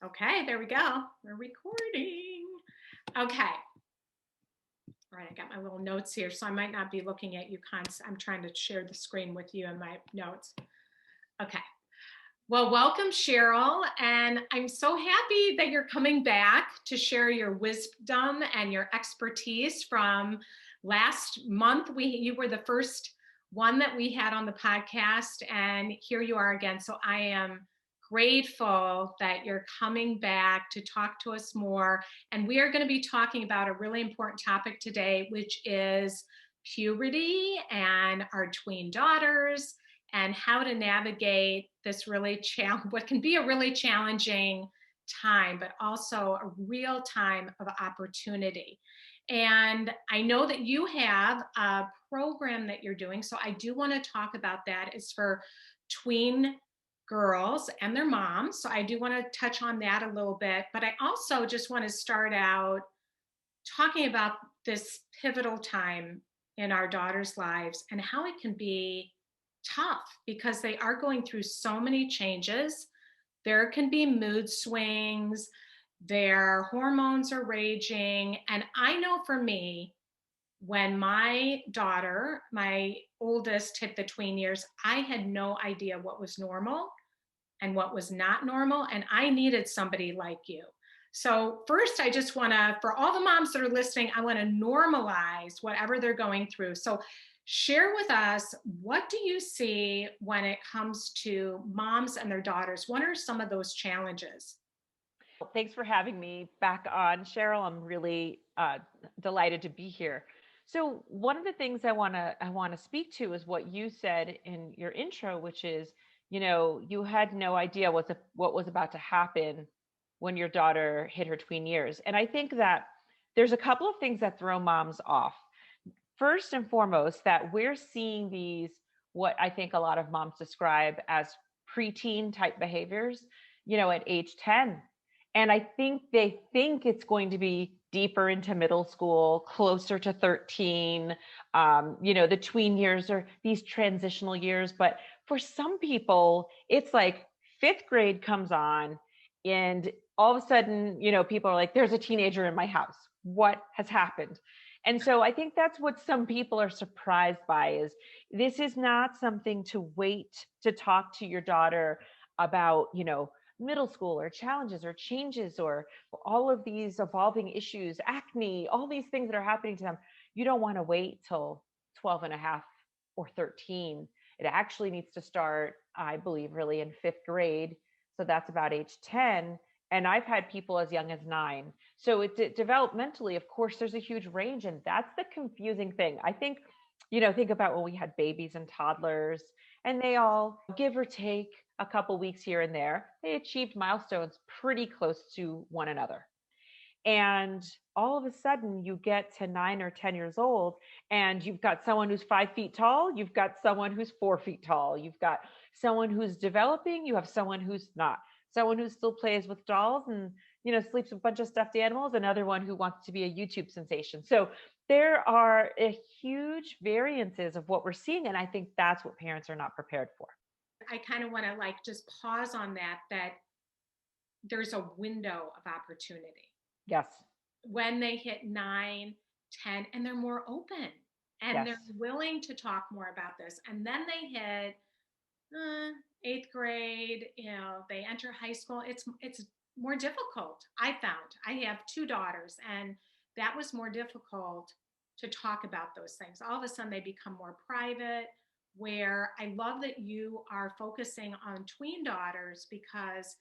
Okay, there we go. We're recording. Okay. All right, I got my little notes here, so I might not be looking at you I'm trying to share the screen with you and my notes. Okay. Well, welcome, Sheryl. And I'm so happy that you're coming back to share your wisdom and your expertise from last month. You were the first one that we had on the podcast, and here you are again. So I am grateful that you're coming back to talk to us more. And we are going to be talking about a really important topic today, which is puberty and our tween daughters and how to navigate this what can be a really challenging time, but also a real time of opportunity. And I know that you have a program that you're doing, so I do want to talk about that. It's for tween girls and their moms. So I do want to touch on that a little bit, but I also just want to start out talking about this pivotal time in our daughters' lives and how it can be tough because they are going through so many changes. There can be mood swings, their hormones are raging. And I know for me, when my daughter, my oldest, hit the tween years, I had no idea what was normal and what was not normal. And I needed somebody like you. So, first, I just want to, for all the moms that are listening, I want to normalize whatever they're going through. So, share with us, what do you see when it comes to moms and their daughters? What are some of those challenges? Well, thanks for having me back on, Cheryl. I'm really delighted to be here. So one of the things I want to speak to is what you said in your intro, which is, you had no idea what was about to happen when your daughter hit her tween years. And I think that there's a couple of things that throw moms off. First and foremost, that we're seeing these, what I think a lot of moms describe as preteen type behaviors, at age 10. And I think they think it's going to be deeper into middle school, closer to 13. The tween years are these transitional years. But for some people, it's like fifth grade comes on, and all of a sudden, people are like, there's a teenager in my house. What has happened? And so I think that's what some people are surprised by is this is not something to wait to talk to your daughter about, middle school or challenges or changes or all of these evolving issues, acne, all these things that are happening to them. You don't want to wait till 12 and a half or 13. It actually needs to start, I believe, really in fifth grade. So that's about age 10. And I've had people as young as 9. So developmentally, of course, there's a huge range. And that's the confusing thing. I think, think about when we had babies and toddlers, and they all, give or take a couple weeks here and there, they achieved milestones pretty close to one another. And all of a sudden, you get to 9 or 10 years old, and you've got someone who's 5 feet tall, you've got someone who's 4 feet tall, you've got someone who's developing, you have someone who's not, someone who still plays with dolls and sleeps with a bunch of stuffed animals, another one who wants to be a YouTube sensation. So there are a huge variances of what we're seeing, and I think that's what parents are not prepared for. I kind of want to just pause on that there's a window of opportunity Yes. when they hit 9, 10, and they're more open and Yes. they're willing to talk more about this. And then they hit eighth grade, they enter high school. It's more difficult. I found I have 2 daughters, and that was more difficult to talk about those things. All of a sudden, they become more private. Where I love that you are focusing on tween daughters because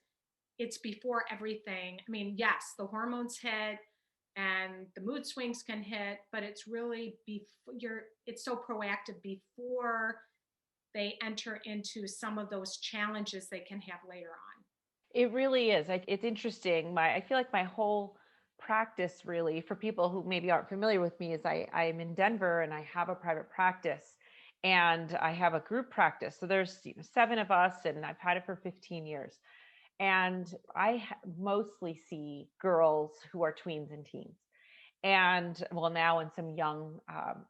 it's before everything. I mean, yes, the hormones hit and the mood swings can hit, but it's really it's so proactive before they enter into some of those challenges they can have later on. It really is. It's interesting. I feel like my whole practice, really, for people who maybe aren't familiar with me, is I'm in Denver and I have a private practice and I have a group practice. So there's 7 of us, and I've had it for 15 years. And mostly see girls who are tweens and teens. And well, now and some young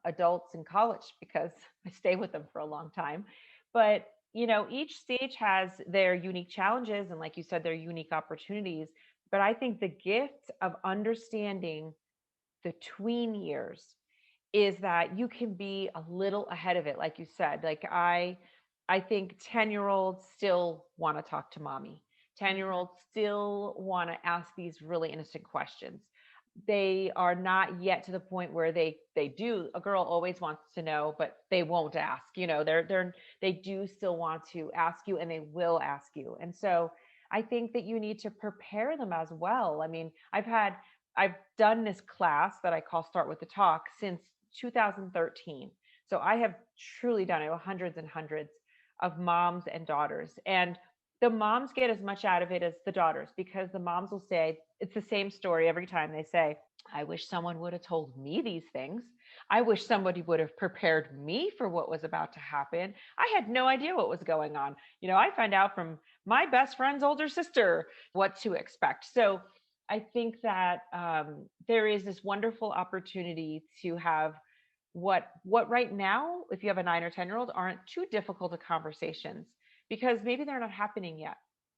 adults in college because I stay with them for a long time. But each stage has their unique challenges and, like you said, their unique opportunities. But I think the gift of understanding the tween years is that you can be a little ahead of it, like you said. Like I think 10-year-olds still want to talk to mommy. 10-year-olds still want to ask these really innocent questions. They are not yet to the point where they do. A girl always wants to know, but they won't ask. They do still want to ask you, and they will ask you. And so I think that you need to prepare them as well. I mean, I've done this class that I call Start with the Talk since 2013. So I have truly done it with hundreds and hundreds of moms and daughters. And the moms get as much out of it as the daughters, because the moms will say it's the same story every time. They say, I wish someone would have told me these things. I wish somebody would have prepared me for what was about to happen. I had no idea what was going on. I find out from my best friend's older sister what to expect. So I think that there is this wonderful opportunity to have what right now, if you have a 9 or 10-year-old, aren't too difficult of conversations, because maybe they're not happening yet.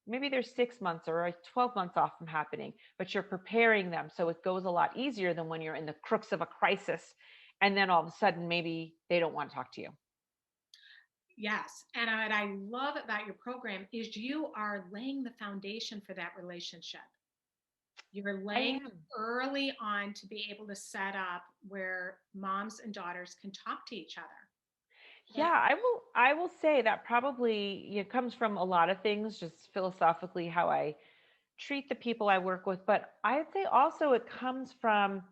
Maybe they're 6 months or 12 months off from happening, but you're preparing them. So it goes a lot easier than when you're in the crux of a crisis. And then all of a sudden, maybe they don't want to talk to you. Yes. And what I love about your program is you are laying the foundation for that relationship. You're I laying am. early on to be able to set up where moms and daughters can talk to each other. Yeah, That, I will say that probably comes from a lot of things, just philosophically how I treat the people I work with, but I'd say also it comes from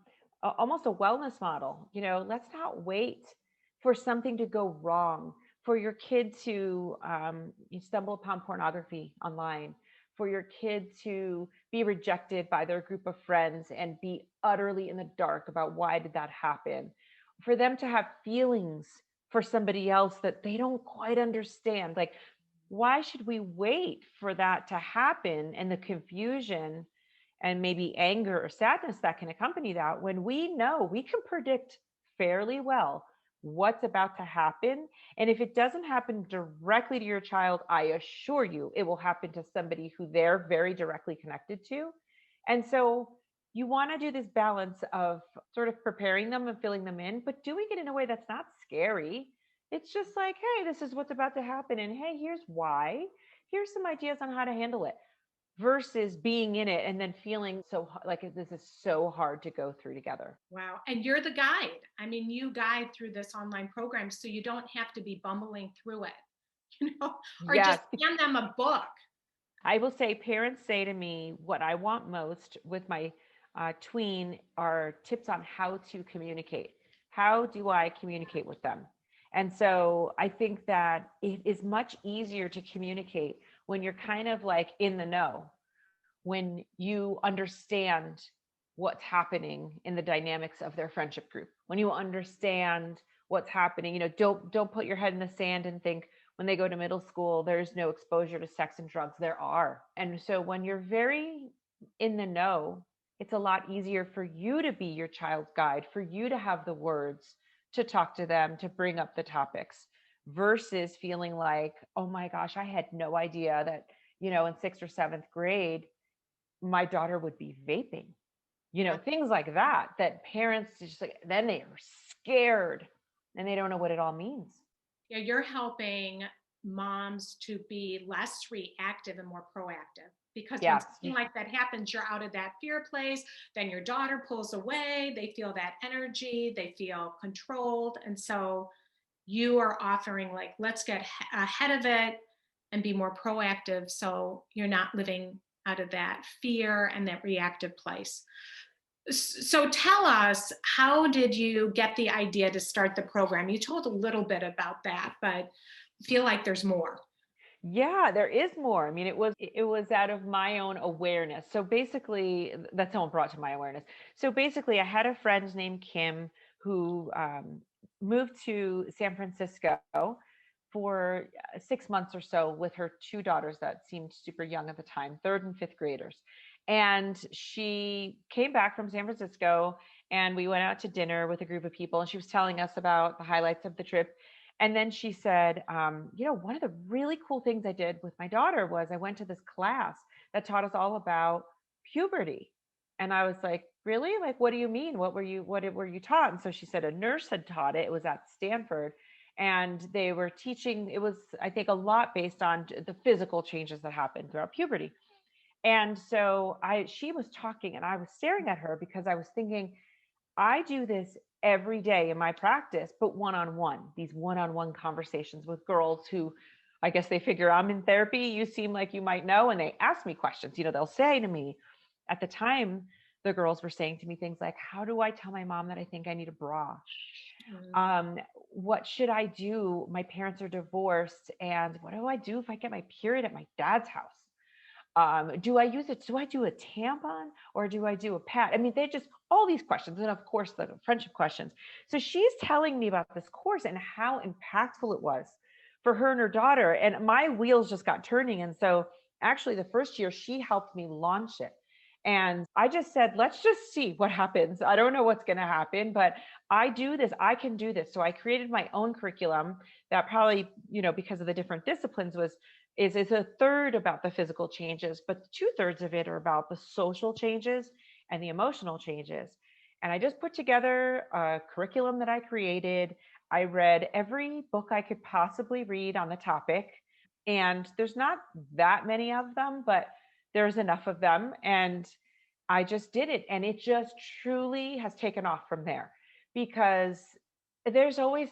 almost a wellness model. Let's not wait for something to go wrong, for your kid to you stumble upon pornography online, for your kid to be rejected by their group of friends and be utterly in the dark about why did that happen, for them to have feelings for somebody else that they don't quite understand. Like, why should we wait for that to happen and the confusion and maybe anger or sadness that can accompany that, when we know we can predict fairly well what's about to happen? And if it doesn't happen directly to your child, I assure you it will happen to somebody who they're very directly connected to. And so you want to do this balance of sort of preparing them and filling them in, but doing it in a way that's not scary. It's just like, hey, this is what's about to happen. And hey, here's why. Here's some ideas on how to handle it, versus being in it and then feeling so like this is so hard to go through together. wow. And you're the guide. I mean, you guide through this online program so you don't have to be bumbling through it, or just Yes. hand them a book. I will say parents say to me what I want most with my tween are tips on how to communicate. How do I communicate with them? And so I think that it is much easier to communicate when you're kind of like in the know, when you understand what's happening in the dynamics of their friendship group, when you understand what's happening. Don't put your head in the sand and think when they go to middle school there's no exposure to sex and drugs. There are. And so when you're very in the know, it's a lot easier for you to be your child's guide, for you to have the words to talk to them, to bring up the topics, versus feeling like, oh my gosh, I had no idea that in sixth or seventh grade my daughter would be vaping, Yeah. things like that, that parents just like, then they are scared and they don't know what it all means. Yeah, you're helping moms to be less reactive and more proactive. Because when Yes. something like that happens, you're out of that fear place, then your daughter pulls away, they feel that energy, they feel controlled. And so you are offering, like, let's get ahead of it and be more proactive so you're not living out of that fear and that reactive place. So tell us, how did you get the idea to start the program? You told a little bit about that, but I feel like there's more. Yeah, there is more. I mean, it was out of my own awareness. So basically, that someone brought to my awareness. So basically, I had a friend named Kim who moved to San Francisco for 6 months or so with her two daughters that seemed super young at the time, third and fifth graders. And she came back from San Francisco, and we went out to dinner with a group of people, and she was telling us about the highlights of the trip. And then she said, one of the really cool things I did with my daughter was I went to this class that taught us all about puberty. And I was like, really? Like, what do you mean? What were you taught? And so she said a nurse had taught it. It was at Stanford. And they were teaching, it was, I think, a lot based on the physical changes that happen throughout puberty. And so she was talking and I was staring at her because I was thinking, I do this every day in my practice, but one on one, these one on one conversations with girls who I guess they figure I'm in therapy. You seem like you might know. And they ask me questions. They'll say to me at the time, the girls were saying to me things like, how do I tell my mom that I think I need a bra? Mm. Um, what should I do? My parents are divorced. And what do I do if I get my period at my dad's house? Do I use it? Do I do a tampon or do I do a pad? I mean, they just all these questions, and of course the friendship questions. So she's telling me about this course and how impactful it was for her and her daughter. And my wheels just got turning. And so actually the first year she helped me launch it. And I just said, let's just see what happens. I don't know what's going to happen, but I do this. I can do this. So I created my own curriculum that probably, because of the different disciplines is a third about the physical changes, but 2/3 of it are about the social changes and the emotional changes. And I just put together a curriculum that I created. I read every book I could possibly read on the topic. And there's not that many of them, but there's enough of them. And I just did it. And it just truly has taken off from there because there's always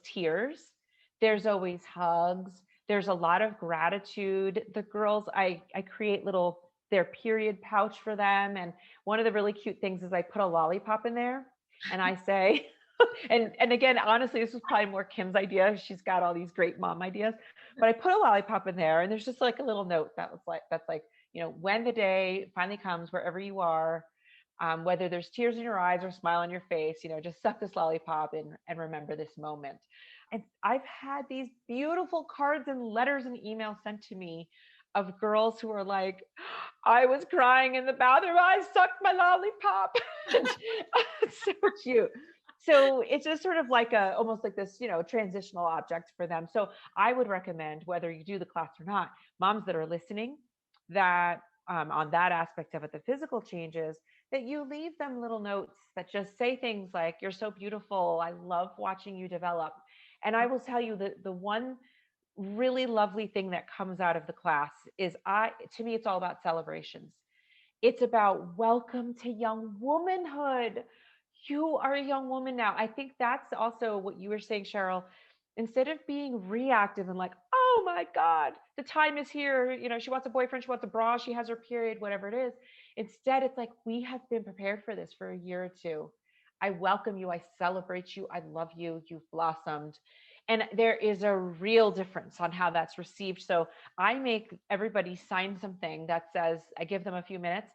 tears, there's always hugs, there's a lot of gratitude. The girls, I create their period pouch for them. And one of the really cute things is I put a lollipop in there and I say, and again, honestly, this was probably more Kim's idea. She's got all these great mom ideas, but I put a lollipop in there and there's just like a little note that's like, when the day finally comes, wherever you are, whether there's tears in your eyes or smile on your face, just suck this lollipop and remember this moment. And I've had these beautiful cards and letters and emails sent to me of girls who are like, I was crying in the bathroom, I sucked my lollipop. It's so cute. So it's just sort of like almost like this, transitional object for them. So I would recommend, whether you do the class or not, moms that are listening, that on that aspect of it, the physical changes, that you leave them little notes that just say things like, you're so beautiful, I love watching you develop. And I will tell you that the one really lovely thing that comes out of the class is to me, it's all about celebrations. It's about welcome to young womanhood. You are a young woman now. I think that's also what you were saying, Sheryl. Instead of being reactive and like, oh my God, the time is here. She wants a boyfriend, she wants a bra, she has her period, whatever it is. Instead, it's like, we have been prepared for this for a year or two. I welcome you. I celebrate you. I love you. You've blossomed. And there is a real difference on how that's received. So I make everybody sign something that says, I give them a few minutes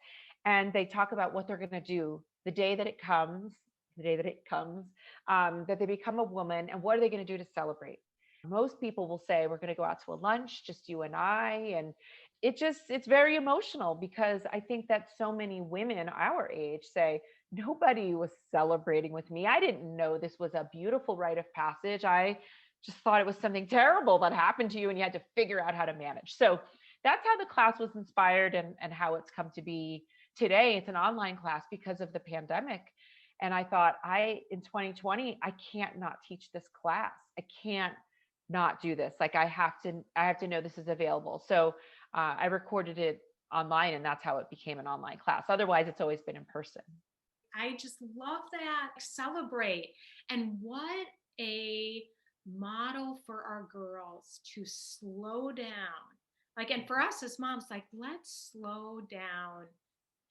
and they talk about what they're going to do the day that it comes, that they become a woman, and what are they going to do to celebrate. Most people will say, we're going to go out to a lunch, just you and I. And it's very emotional because I think that so many women our age say, nobody was celebrating with me. I didn't know this was a beautiful rite of passage. I just thought it was something terrible that happened to you and you had to figure out how to manage. So that's how the class was inspired and how it's come to be today. It's an online class because of the pandemic. And I thought, in 2020, I can't not teach this class. I can't not do this. Like I have to know this is available. So I recorded it online and that's how it became an online class. Otherwise, it's always been in person. I just love that. Celebrate. And what a model for our girls to slow down. Like, and for us as moms, like, let's slow down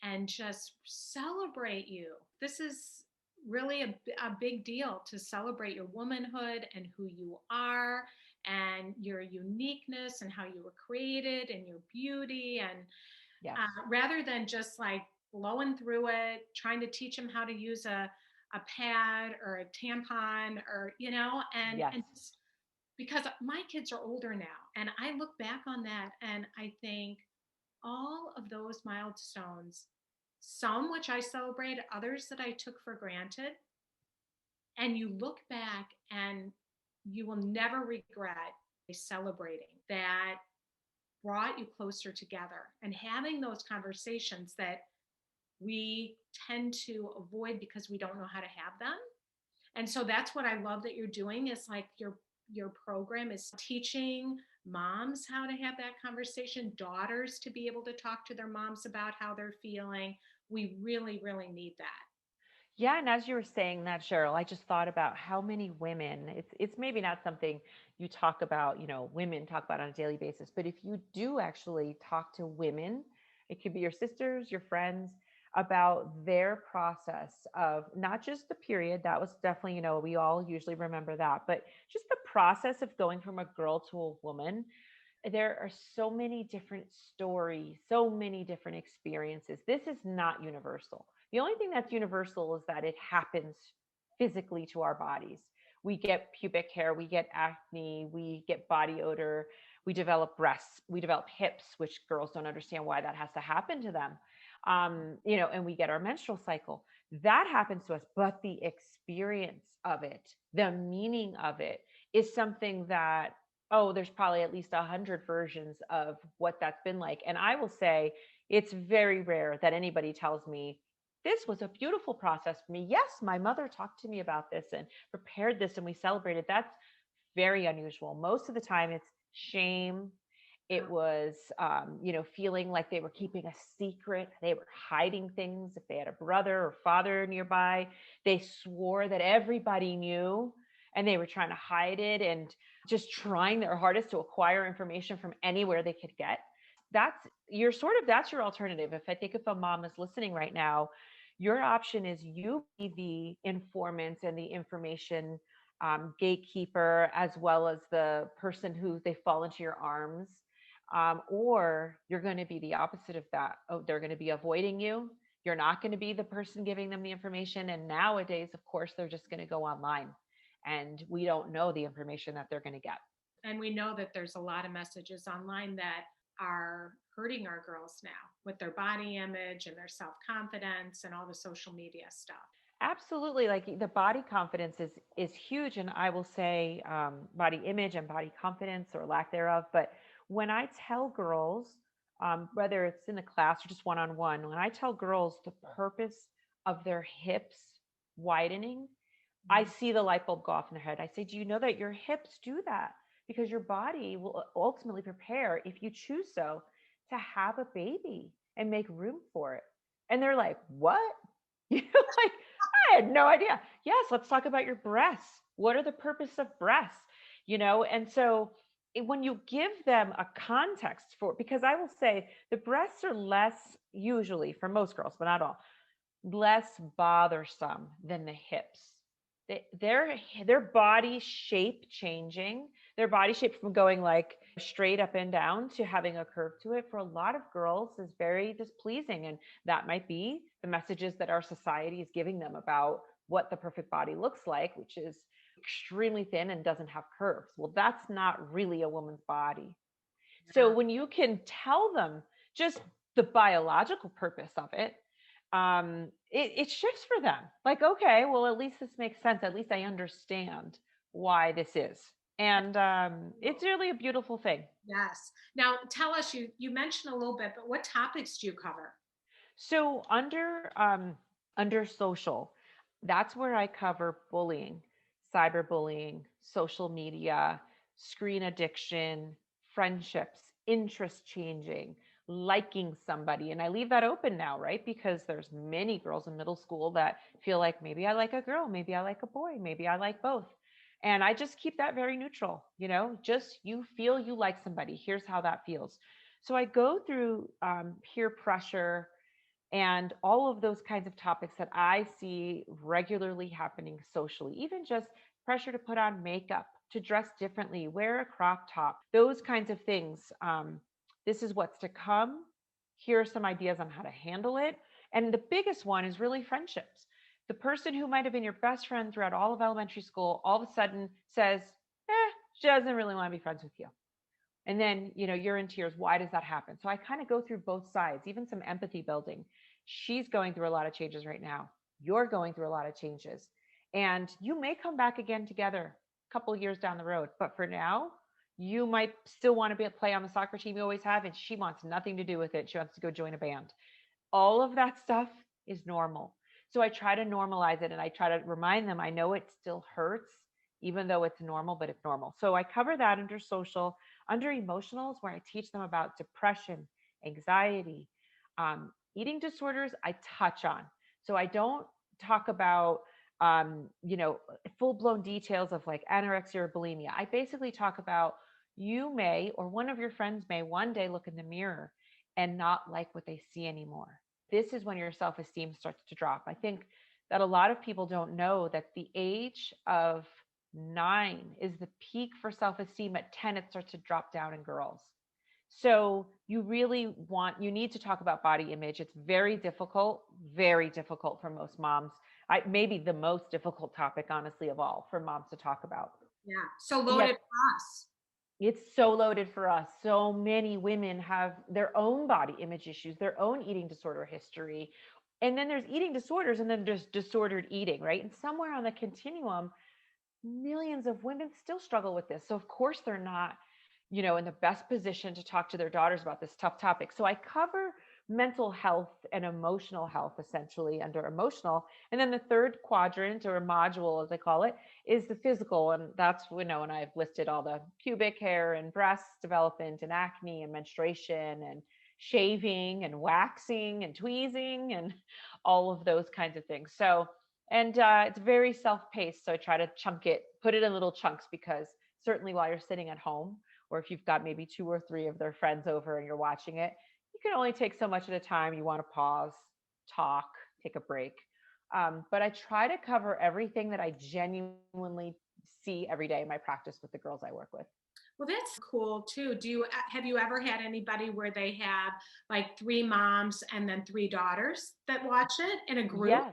and just celebrate you. This is really a big deal to celebrate your womanhood and who you are and your uniqueness and how you were created and your beauty. And Yes. rather than just like blowing through it, trying to teach them how to use a pad or a tampon or, Yes. and because my kids are older now and I look back on that and I think all of those milestones, some which I celebrated, others that I took for granted. And you look back and you will never regret celebrating that brought you closer together and having those conversations that we tend to avoid because we don't know how to have them. And so that's what I love that you're doing is like your program is teaching moms how to have that conversation, daughters to be able to talk to their moms about how they're feeling. We really, really need that. Yeah, and as you were saying that, Cheryl, I just thought about how many women, it's maybe not something you talk about, women talk about on a daily basis, but if you do actually talk to women, it could be your sisters, your friends, about their process of not just the period, that was definitely, we all usually remember that, but just the process of going from a girl to a woman. There are so many different stories, so many different experiences. This is not universal. The only thing that's universal is that it happens physically to our bodies. We get pubic hair, we get acne, we get body odor, we develop breasts, we develop hips, which girls don't understand why that has to happen to them. And we get our menstrual cycle. That happens to us, but the experience of it, the meaning of it, is something that, oh, there's probably at least 100 versions of what that's been like. And I will say it's very rare that anybody tells me this was a beautiful process for me. Yes, my mother talked to me about this and prepared this and we celebrated. That's very unusual. Most of the time it's shame. It was, feeling like they were keeping a secret. They were hiding things. If they had a brother or father nearby, they swore that everybody knew and they were trying to hide it and just trying their hardest to acquire information from anywhere they could get. That's your alternative. If I think if a mom is listening right now, your option is you be the informant and the information gatekeeper, as well as the person who they fall into your arms. Or you're going to be the opposite of that. Oh, they're going to be avoiding you. You're not going to be the person giving them the information. And nowadays, of course, they're just going to go online and we don't know the information that they're going to get. And we know that there's a lot of messages online that are hurting our girls now with their body image and their self-confidence and all the social media stuff. Absolutely. Like the body confidence is huge. And I will say body image and body confidence or lack thereof. But when I tell girls, whether it's in a class or just one-on-one, when I tell girls the purpose of their hips widening, I see the light bulb go off in their head. I say, do you know that your hips do that? Because your body will ultimately prepare, if you choose so, to have a baby and make room for it. And they're like, what? Like, I had no idea. Yes, let's talk about your breasts. What are the purpose of breasts? And so when you give them a context for, because I will say the breasts are less, usually for most girls, but not all, less bothersome than the hips. Their body shape changing, their body shape from going like straight up and down to having a curve to it, for a lot of girls is very displeasing. And that might be the messages that our society is giving them about what the perfect body looks like, which is extremely thin and doesn't have curves. Well, that's not really a woman's body. So when you can tell them just the biological purpose of it, it shifts for them. Like, okay, well, at least this makes sense. At least I understand why this is. And it's really a beautiful thing. Yes. Now tell us, you mentioned a little bit, but what topics do you cover? So under social, that's where I cover bullying, cyberbullying, social media, screen addiction, friendships, interest changing, liking somebody. And I leave that open now, right? Because there's many girls in middle school that feel like maybe I like a girl, maybe I like a boy, maybe I like both. And I just keep that very neutral, just you feel you like somebody. Here's how that feels. So I go through peer pressure and all of those kinds of topics that I see regularly happening socially, even just pressure to put on makeup, to dress differently, wear a crop top, those kinds of things. This is what's to come. Here are some ideas on how to handle it. And the biggest one is really friendships. The person who might have been your best friend throughout all of elementary school all of a sudden says, she doesn't really want to be friends with you. And then, you're in tears. Why does that happen? So I kind of go through both sides, even some empathy building. She's going through a lot of changes right now. You're going through a lot of changes. And you may come back again together. couple of years down the road. But for now, you might still want to play on the soccer team you always have, and she wants nothing to do with it. She wants to go join a band. All of that stuff is normal. So I try to normalize it, and I try to remind them, I know it still hurts, even though it's normal, but it's normal. So I cover that under social. Under emotionals, where I teach them about depression, anxiety, eating disorders, I touch on. So I don't talk about, full blown details of like anorexia or bulimia. I basically talk about, you may, or one of your friends may one day look in the mirror and not like what they see anymore. This is when your self esteem starts to drop. I think that a lot of people don't know that the age of 9 is the peak for self esteem. At 10, it starts to drop down in girls. So you need to talk about body image. It's very difficult for most moms. Maybe the most difficult topic, honestly, of all for moms to talk about. Yeah. So And yet loaded for us. it's so loaded for us. So many women have their own body image issues, their own eating disorder history. And then there's eating disorders, and then there's disordered eating, right? And somewhere on the continuum, millions of women still struggle with this. So of course they're not, in the best position to talk to their daughters about this tough topic. So I cover mental health and emotional health essentially under emotional. And then the third quadrant, or module as I call it, is the physical. And that's, and I've listed all the pubic hair and breast development and acne and menstruation and shaving and waxing and tweezing and all of those kinds of things. So, and it's very self-paced. So I try to put it in little chunks, because certainly while you're sitting at home, or if you've got maybe 2 or 3 of their friends over and you're watching it, you can only take so much at a time. You want to pause, talk, take a break. But I try to cover everything that I genuinely see every day in my practice with the girls I work with. Well, that's cool too. Have you ever had anybody where they have like 3 moms and then 3 daughters that watch it in a group? Yes.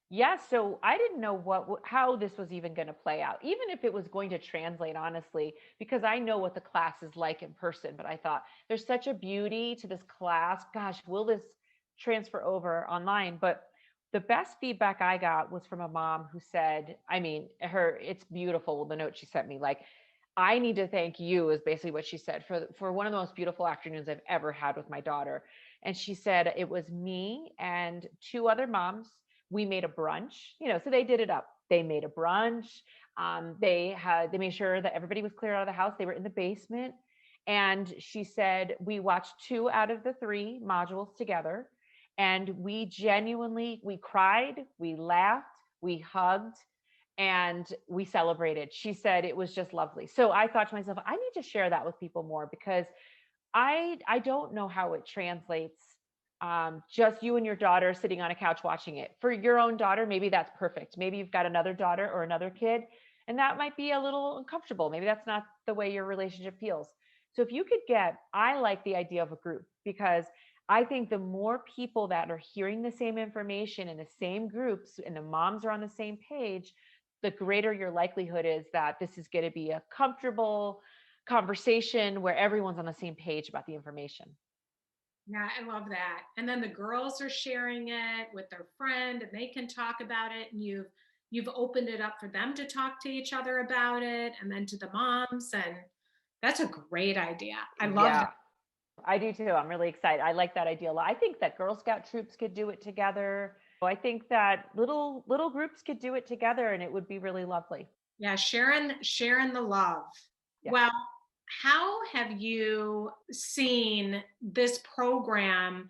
Yes. So I didn't know how this was even going to play out, even if it was going to translate, honestly, because I know what the class is like in person. But I thought there's such a beauty to this class. Gosh, will this transfer over online? But the best feedback I got was from a mom who said, it's beautiful. The note she sent me, like, I need to thank you, is basically what she said, for one of the most beautiful afternoons I've ever had with my daughter. And she said it was me and 2 other moms. We made a brunch, so they did it up. They made a brunch. They made sure that everybody was clear out of the house. They were in the basement. And she said, we watched 2 out of the 3 modules together. And we cried, we laughed, we hugged, and we celebrated. She said it was just lovely. So I thought to myself, I need to share that with people more, because I don't know how it translates. Just you and your daughter sitting on a couch watching it. For your own daughter, maybe that's perfect. Maybe you've got another daughter or another kid, and that might be a little uncomfortable. Maybe that's not the way your relationship feels. So if you could I like the idea of a group, because I think the more people that are hearing the same information in the same groups, and the moms are on the same page, the greater your likelihood is that this is going to be a comfortable conversation where everyone's on the same page about the information. Yeah, I love that. And then the girls are sharing it with their friend and they can talk about it, and you've opened it up for them to talk to each other about it, and then to the moms, and that's a great idea. I love Yeah, that. I do too. I'm really excited. I like that idea a lot. I think that Girl Scout troops could do it together. I think that little groups could do it together, and it would be really lovely. Yeah, sharing the love. Yeah. Well, how have you seen this program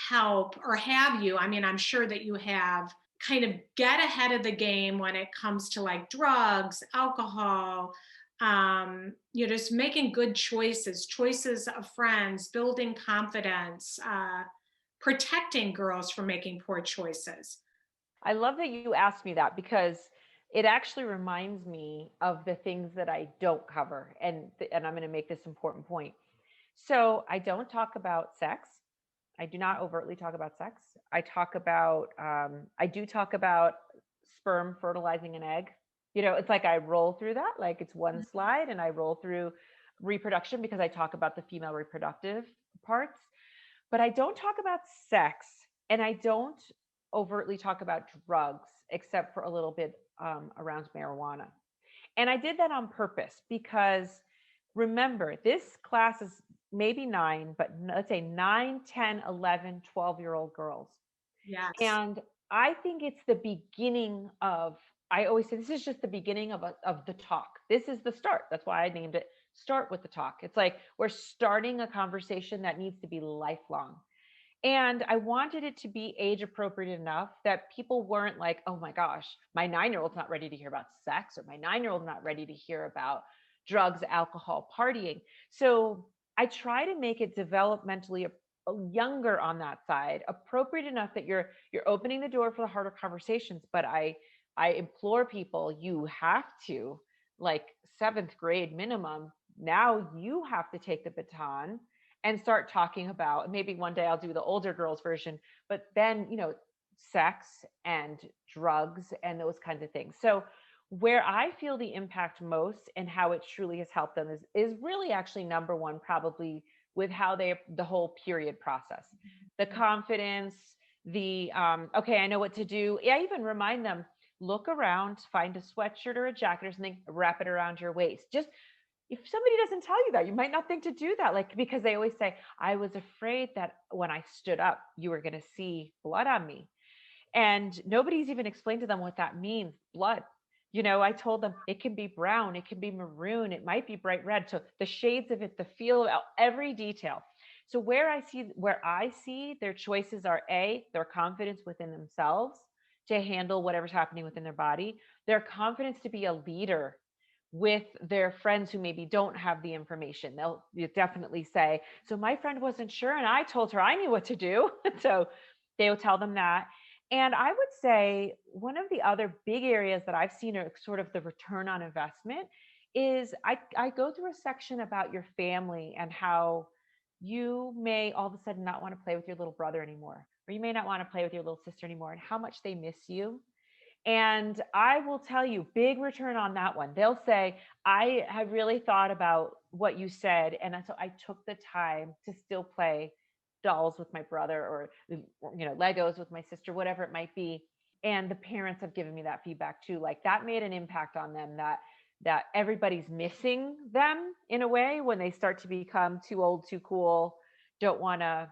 help, or have you? I mean, I'm sure that you have kind of get ahead of the game when it comes to like drugs, alcohol, just making good choices of friends, building confidence, protecting girls from making poor choices. I love that you asked me that, because it actually reminds me of the things that I don't cover. And I'm going to make this important point. So I don't talk about sex. I do not overtly talk about sex. I do talk about sperm fertilizing an egg. It's like I roll through that, like it's one slide, and I roll through reproduction, because I talk about the female reproductive parts. But I don't talk about sex, and I don't overtly talk about drugs, except for a little bit around marijuana. And I did that on purpose because remember, this class is maybe nine, but let's say 9, 10, 11, 12-year-old girls. Yes. And I think it's the beginning of, I always say this is just the beginning of the talk. This is the start. That's why I named it Start with the Talk. It's like we're starting a conversation that needs to be lifelong. And I wanted it to be age appropriate enough that people weren't like, oh my gosh, my 9-year-old's not ready to hear about sex, or my 9-year-old not ready to hear about drugs, alcohol, partying. So I try to make it developmentally younger on that side, appropriate enough that you're opening the door for the harder conversations. But I implore people, you have to, like, seventh grade minimum, now you have to take the baton and start talking about, maybe one day I'll do the older girls version, but then, sex and drugs and those kinds of things. So where I feel the impact most and how it truly has helped them is really actually number one, probably with how the whole period process, the confidence, the, okay, I know what to do. I even remind them, look around, find a sweatshirt or a jacket or something, wrap it around your waist. Just, if somebody doesn't tell you that, you might not think to do that. Like, because they always say, I was afraid that when I stood up, you were going to see blood on me. And nobody's even explained to them what that means. Blood. I told them it can be brown, it can be maroon, it might be bright red. So the shades of it, the feel of every detail. So where I see their choices are their confidence within themselves to handle whatever's happening within their body, their confidence to be a leader with their friends who maybe don't have the information. They'll definitely say, so my friend wasn't sure and I told her I knew what to do. So they'll tell them that. And I would say one of the other big areas that I've seen are sort of the return on investment is I go through a section about your family and how you may all of a sudden not want to play with your little brother anymore, or you may not want to play with your little sister anymore, and how much they miss you. And I will tell you, big return on that one. They'll say, I have really thought about what you said. And so I took the time to still play dolls with my brother, or, Legos with my sister, whatever it might be. And the parents have given me that feedback too. Like, that made an impact on them, that everybody's missing them in a way when they start to become too old, too cool, don't want to,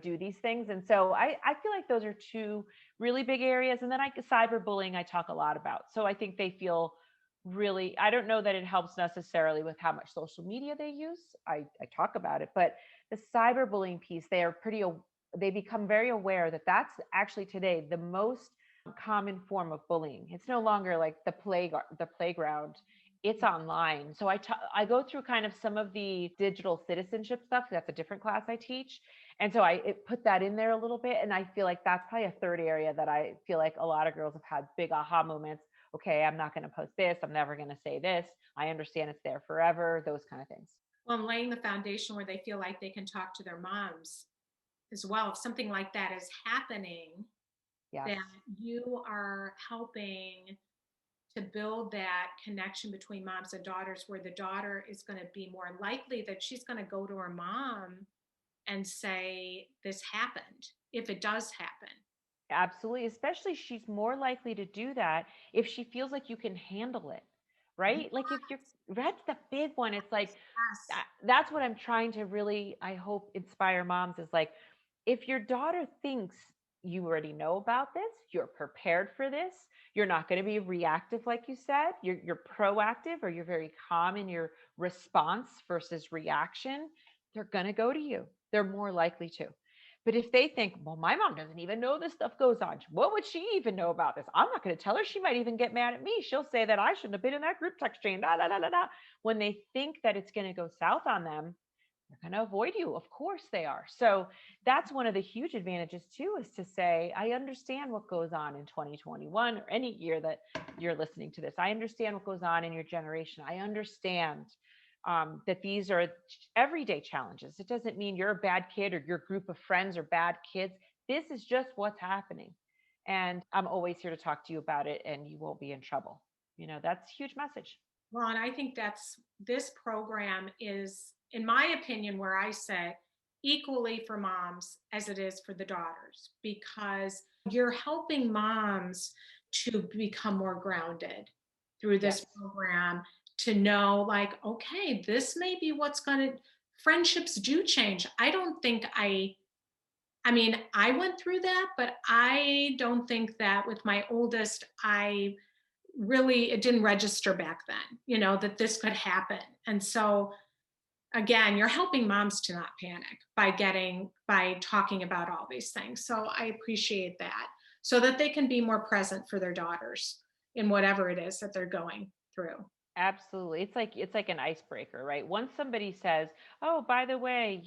do these things. And so I feel like those are two really big areas. And then cyberbullying, I talk a lot about. So I think they feel really, I don't know that it helps necessarily with how much social media they use. I talk about it, but the cyberbullying piece, they become very aware that that's actually today the most common form of bullying. It's no longer like the playground. It's online. So I go through kind of some of the digital citizenship stuff. That's a different class I teach. And so I put that in there a little bit. And I feel like that's probably a third area that I feel like a lot of girls have had big aha moments. Okay, I'm not going to post this. I'm never going to say this. I understand it's there forever, those kind of things. Well, I'm laying the foundation where they feel like they can talk to their moms as well. If something like that is happening, Yes. that you are helping to build that connection between moms and daughters, where the daughter is going to be more likely that she's going to go to her mom and say, this happened, if it does happen. Absolutely. Especially she's more likely to do that if she feels like you can handle it, right? Yes. Like if that's the big one. It's like, Yes. that's what I'm trying to really, I hope, inspire moms is like, if your daughter thinks you already know about this, you're prepared for this, you're not going to be reactive, like you said, you're proactive, or you're very calm in your response versus reaction, they're going to go to you. They're more likely to. But if they think, well, my mom doesn't even know this stuff goes on, what would she even know about this? I'm not going to tell her. She might even get mad at me. She'll say that I shouldn't have been in that group text chain. Da, da, da, da, da. When they think that it's going to go south on them, they're going to avoid you. Of course they are. So that's one of the huge advantages too, is to say, I understand what goes on in 2021 or any year that you're listening to this. I understand what goes on in your generation. I understand that these are everyday challenges. It doesn't mean you're a bad kid or your group of friends are bad kids. This is just what's happening. And I'm always here to talk to you about it, and you won't be in trouble. That's a huge message. Well, and I think this program is, in my opinion, where I sit, equally for moms as it is for the daughters, because you're helping moms to become more grounded. through this Yes. program to know, like, okay, this may be what's going to, friendships do change. I mean, I went through that, but I don't think that with my oldest, I really, it didn't register back then, that this could happen. And so, again, you're helping moms to not panic by talking about all these things. So I appreciate that so that they can be more present for their daughters in whatever it is that they're going through. Absolutely. It's like an icebreaker, right? Once somebody says, "Oh, by the way,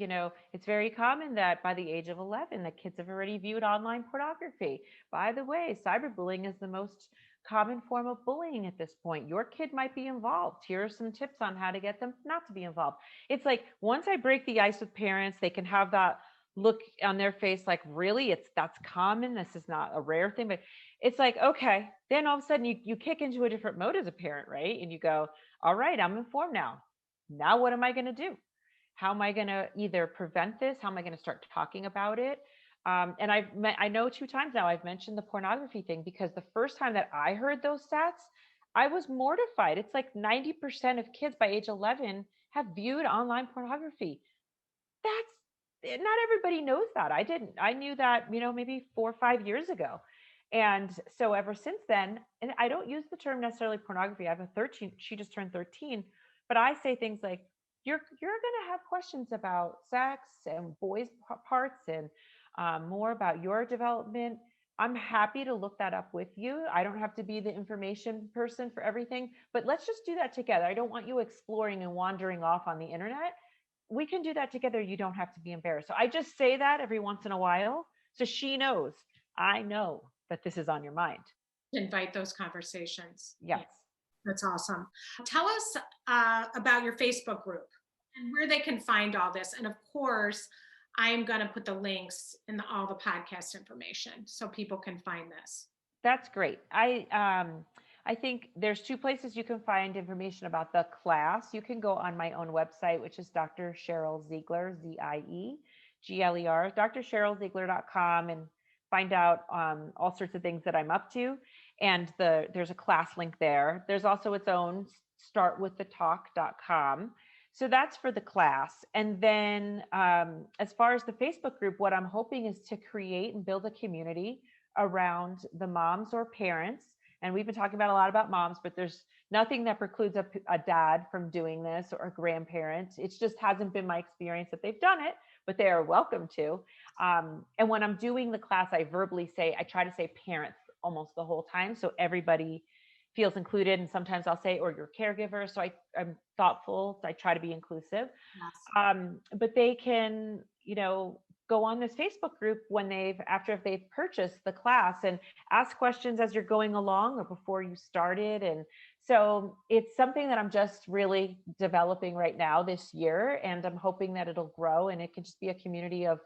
it's very common that by the age of 11 the kids have already viewed online pornography. By the way, cyberbullying is the most common form of bullying at this point. Your kid might be involved. Here are some tips on how to get them not to be involved." It's like once I break the ice with parents, they can have that look on their face like, "Really? That's common. This is not a rare thing." But it's like, okay, then all of a sudden you kick into a different mode as a parent, right? And you go, all right, I'm informed now. Now what am I going to do? How am I going to either prevent this? How am I going to start talking about it? And I know 2 times now I've mentioned the pornography thing because the first time that I heard those stats, I was mortified. It's like 90% of kids by age 11 have viewed online pornography. That's not everybody knows that. I didn't. I knew that, maybe 4 or 5 years ago. And so ever since then, and I don't use the term necessarily pornography. I have a 13, she just turned 13, but I say things like, you're going to have questions about sex and boys parts and more about your development. I'm happy to look that up with you. I don't have to be the information person for everything, but let's just do that together. I don't want you exploring and wandering off on the internet. We can do that together. You don't have to be embarrassed. So I just say that every once in a while. So she knows, I know that this is on your mind. Invite those conversations. Yeah, Yes. that's awesome. Tell us about your Facebook group and where they can find all this. And of course, I'm going to put the links in all the podcast information so people can find this. That's great. I think there's 2 places you can find information about the class. You can go on my own website, which is Dr. Sheryl Ziegler, Ziegler, drSherylZiegler.com, and find out all sorts of things that I'm up to. And there's a class link there. There's also its own startwiththetalk.com. So that's for the class. And then as far as the Facebook group, what I'm hoping is to create and build a community around the moms or parents. And we've been talking about a lot about moms, but there's nothing that precludes a dad from doing this or a grandparent. It just hasn't been my experience that they've done it, but they are welcome to. And when I'm doing the class, I try to say parents almost the whole time. So everybody feels included. And sometimes I'll say, or your caregiver. So I'm thoughtful. I try to be inclusive. Yes. But they can, go on this Facebook group if they've purchased the class and ask questions as you're going along or before you started. And so it's something that I'm just really developing right now this year. And I'm hoping that it'll grow and it can just be a community of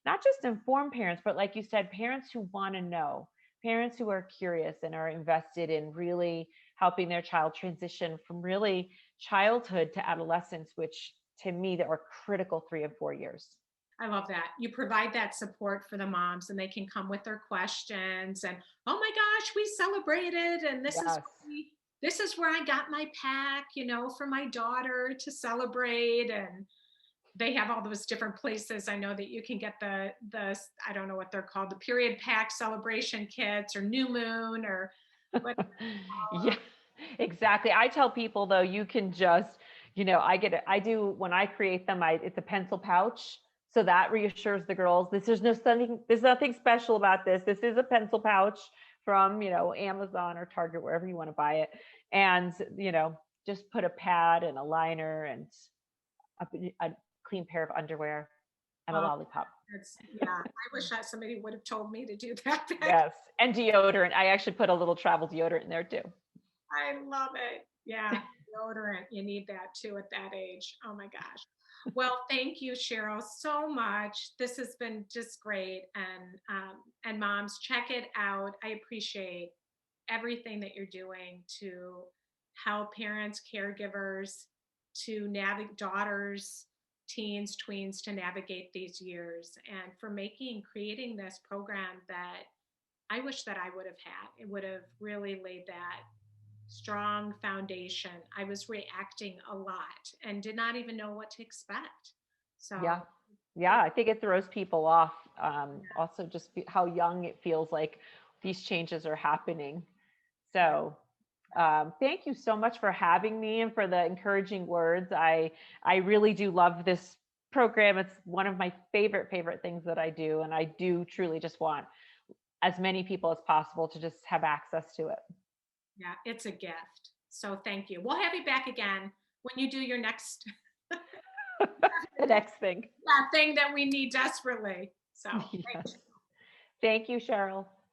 not just informed parents, but like you said, parents who want to know, parents who are curious and are invested in really helping their child transition from really childhood to adolescence, which to me that are critical 3 and 4 years. I love that. You provide that support for the moms and they can come with their questions and, oh my gosh, we celebrated. And Yes. this is where I got my pack, for my daughter to celebrate. And they have all those different places. I know that you can get the I don't know what they're called, the period pack celebration kits or new moon or what. Yeah, exactly. I tell people though, you can just, I do when I create them, it's a pencil pouch. So that reassures the girls. There's nothing special about this. This is a pencil pouch from, Amazon or Target, wherever you want to buy it. And, just put a pad and a liner and a clean pair of underwear and a lollipop. Yeah, I wish that somebody would have told me to do that. Yes. And deodorant. I actually put a little travel deodorant in there too. I love it. Yeah, deodorant. You need that too at that age. Oh my gosh. Well, thank you, Sheryl, so much. This has been just great. And moms, check it out. I appreciate everything that you're doing to help parents, caregivers, to navigate daughters, teens, tweens to navigate these years, and for creating this program that I wish that I would have had. It would have really laid that strong foundation. I was reacting a lot and did not even know what to expect. Yeah. So, Yeah. I think it throws people off. Also, just how young it feels like these changes are happening. yeah. So, thank you so much for having me and for the encouraging words. I really do love this program. It's one of my favorite things that I do, and I do truly just want as many people as possible to just have access to it. Yeah, it's a gift. So thank you. We'll have you back again when you do your next The next thing. thing that we need desperately. So thank Yes. Thank you, Cheryl.